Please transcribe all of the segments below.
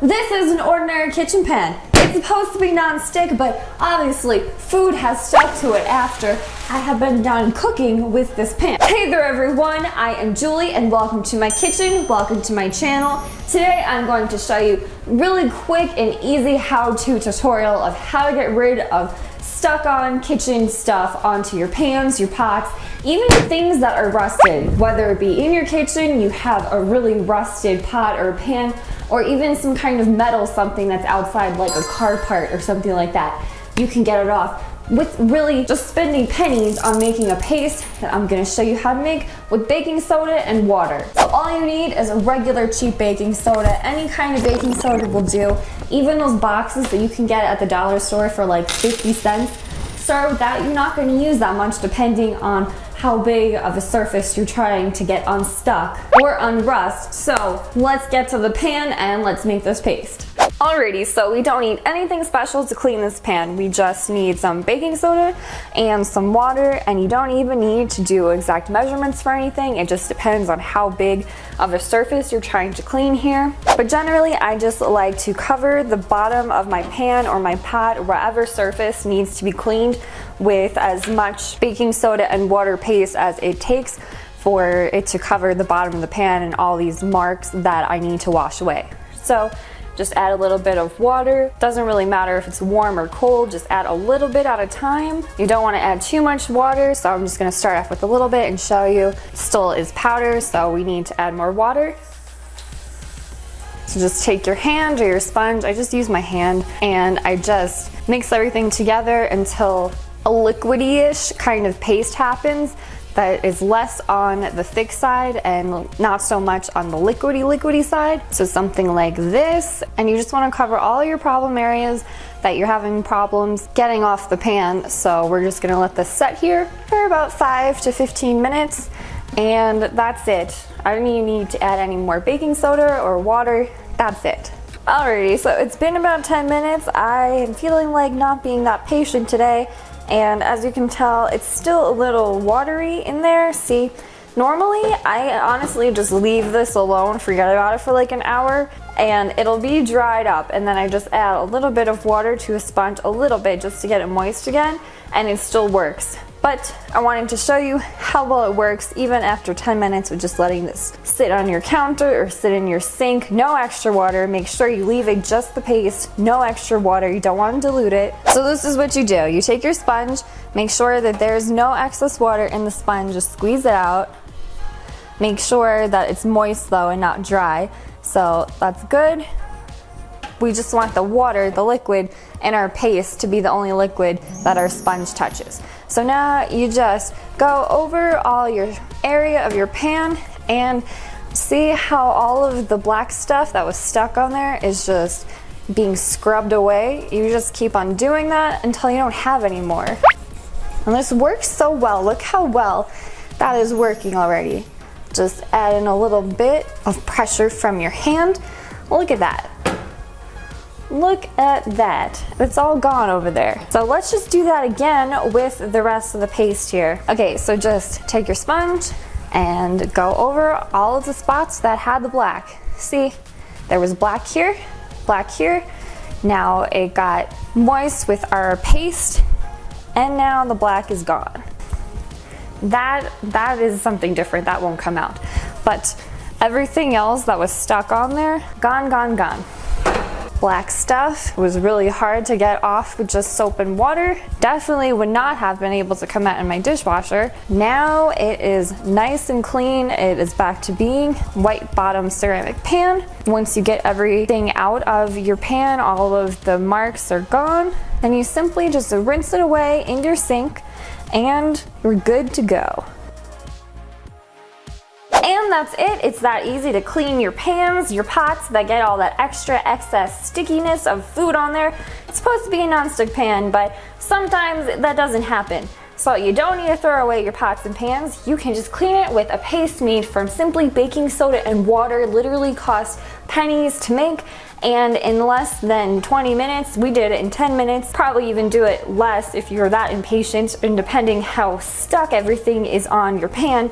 This is an ordinary kitchen pan. It's supposed to be non-stick, but obviously food has stuck to it after I have been done cooking with this pan. Hey there everyone, I am Julie and welcome to my kitchen, welcome to my channel. Today I'm going to show you really quick and easy how-to tutorial of how to get rid of stuck on kitchen stuff onto your pans, your pots, even things that are rusted. Whether it be in your kitchen, you have a really rusted pot or pan, or even some kind of metal, something that's outside like a car part or something like that. You can get it off with really just spending pennies on making a paste that I'm gonna show you how to make with baking soda and water. So all you need is a regular cheap baking soda. Any kind of baking soda will do. Even those boxes that you can get at the dollar store for like 50 cents. Start with that. You're not gonna use that much depending on how big of a surface you're trying to get unstuck or unrust. So let's get to the pan and let's make this paste. Alrighty, so we don't need anything special to clean this pan. We just need some baking soda and some water, and you don't even need to do exact measurements for anything. It just depends on how big of a surface you're trying to clean here. But generally, I just like to cover the bottom of my pan or my pot, wherever surface needs to be cleaned, with as much baking soda and water paste as it takes for it to cover the bottom of the pan and all these marks that I need to wash away. So just add a little bit of water. Doesn't really matter if it's warm or cold, just add a little bit at a time. You don't want to add too much water, so I'm just going to start off with a little bit and show you. Still is powder, so we need to add more water. So just take your hand or your sponge, I just use my hand, and I just mix everything together until a liquidy-ish kind of paste happens that is less on the thick side and not so much on the liquidy side. So something like this, and you just want to cover all your problem areas that you're having problems getting off the pan. So we're just going to let this set here for about 5 to 15 minutes, and that's it. I don't even need to add any more baking soda or water. That's it. Alrighty, so it's been about 10 minutes. I am feeling like not being that patient today. And as you can tell, it's still a little watery in there. See, normally I honestly just leave this alone, forget about it for like an hour, and it'll be dried up. And then I just add a little bit of water to a sponge, a little bit, just to get it moist again, and it still works. But I wanted to show you how well it works even after 10 minutes of just letting this sit on your counter or sit in your sink. No extra water. Make sure you leave it just the paste. No extra water. You don't want to dilute it. So this is what you do. You take your sponge, make sure that there's no excess water in the sponge. Just squeeze it out. Make sure that it's moist though and not dry. So that's good. We just want the water, the liquid, in our paste to be the only liquid that our sponge touches. So now you just go over all your area of your pan and see how all of the black stuff that was stuck on there is just being scrubbed away. You just keep on doing that until you don't have any more. And this works so well. Look how well that is working already. Just add in a little bit of pressure from your hand. Look at that. Look at that. It's all gone over there. So let's just do that again with the rest of the paste here. Okay, so just take your sponge and go over all of the spots that had the black. See, there was black here, black here. Now it got moist with our paste, and now the black is gone. That is something different. That won't come out. But everything else that was stuck on there, gone, gone, gone. Black stuff was really hard to get off with just soap and water. Definitely would not have been able to come out in my dishwasher. Now it is nice and clean. It is back to being white bottom ceramic pan. Once you get everything out of your pan, all of the marks are gone, then you simply just rinse it away in your sink and you're good to go. And that's it. It's that easy to clean your pans, your pots that get all that extra excess stickiness of food on there. It's supposed to be a non-stick pan, but sometimes that doesn't happen. So you don't need to throw away your pots and pans. You can just clean it with a paste made from simply baking soda and water. Literally costs pennies to make, and in less than 20 minutes, we did it in 10 minutes. Probably even do it less if you're that impatient, and depending how stuck everything is on your pan.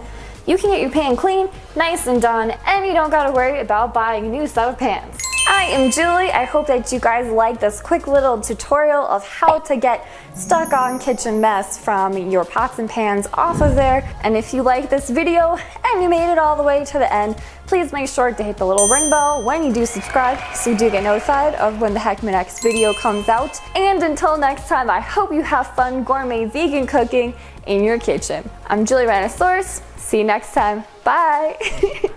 You can get your pan clean, nice and done, and you don't gotta worry about buying a new set of pans. I am Julie. I hope that you guys like this quick little tutorial of how to get stuck on kitchen mess from your pots and pans off of there. And if you like this video and you made it all the way to the end, please make sure to hit the little ring bell when you do subscribe so you do get notified of when the heck my next video comes out. And until next time, I hope you have fun gourmet vegan cooking in your kitchen. I'm Julie Rhinosaurus. See you next time. Bye.